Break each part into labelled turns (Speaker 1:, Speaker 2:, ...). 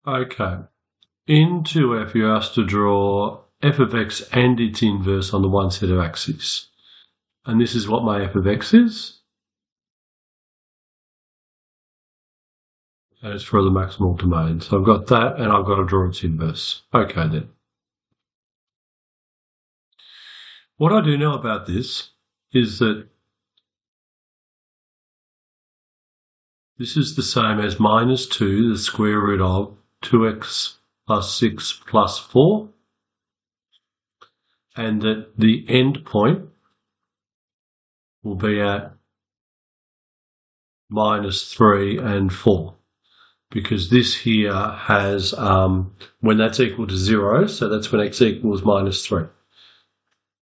Speaker 1: Okay. In 2f, you're asked to draw f of x and its inverse on the one set of axes. And this is what my f of x is. And it's for the maximal domain. So I've got that, and I've got to draw its inverse. Okay, then. What I do know about this is that this is the same as minus 2, the square root of 2x plus 6 plus 4, and that the end point will be at minus 3 and 4, because this here has, when that's equal to 0, so that's when x equals minus 3.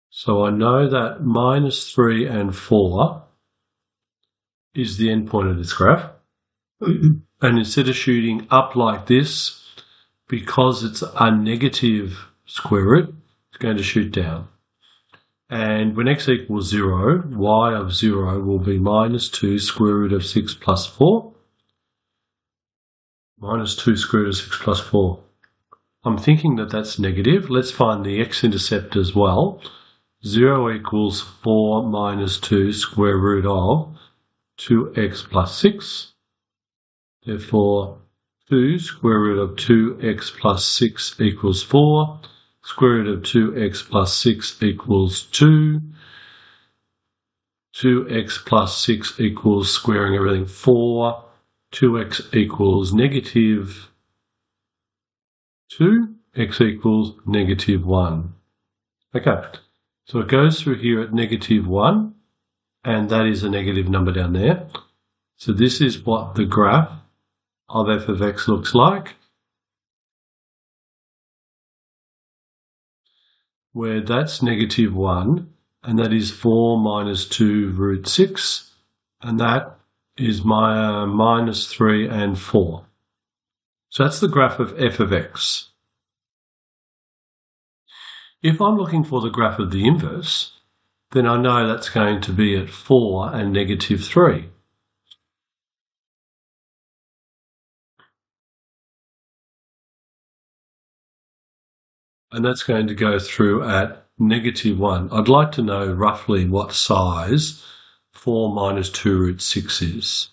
Speaker 1: So I know that minus 3 and 4 is the end point of this graph. And instead of shooting up like this, because it's a negative square root, it's going to shoot down. And when x equals 0, y of 0 will be minus 2 square root of 6 plus 4. Minus 2 square root of 6 plus 4. I'm thinking that that's negative. Let's find the x-intercept as well. 0 equals 4 minus 2 square root of 2x plus 6. Therefore, 2 square root of 2x plus 6 equals 4. Square root of 2x plus 6 equals 2. 2x plus 6 equals, squaring everything, 4. 2x equals negative 2. X equals negative 1. Okay, so it goes through here at negative 1, and that is a negative number down there. So this is what the graph of f of x looks like, where that's negative 1, and that is 4 minus 2 root 6, and that is my minus 3 and 4. So that's the graph of f of x. If I'm looking for the graph of the inverse, then I know that's going to be at 4 and negative 3. And that's going to go through at negative 1. I'd like to know roughly what size 4 minus 2 root 6 is.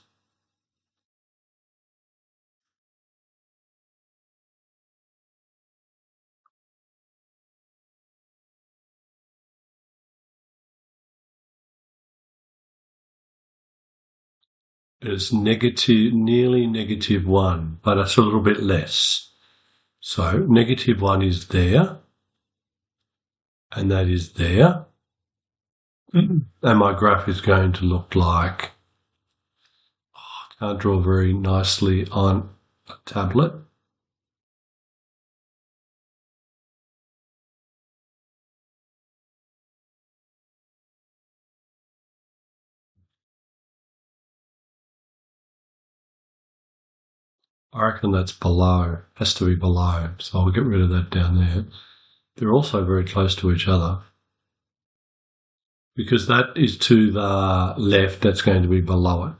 Speaker 1: It's negative, nearly negative 1, but it's a little bit less. So negative 1 is there, and that is there. And my graph is going to look like, I can't draw very nicely on a tablet. I reckon that's below, has to be below, so I'll get rid of that down there. They're also very close to each other. Because that is to the left, that's going to be below it.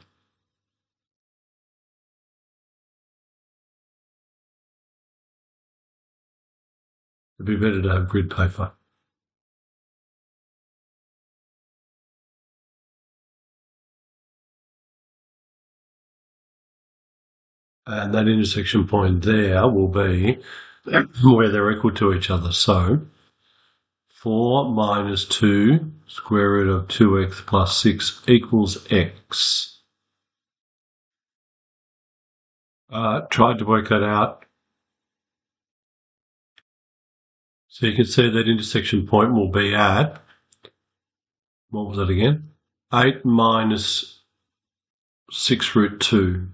Speaker 1: It'd be better to have grid paper. And that intersection point there will be where they're equal to each other. So 4 minus 2 square root of 2x plus 6 equals x. Tried to work that out. So you can see that intersection point will be at, what was that again? 8 minus 6 root 2.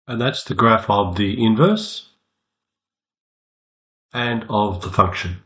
Speaker 1: And that's the graph of the inverse and of the function.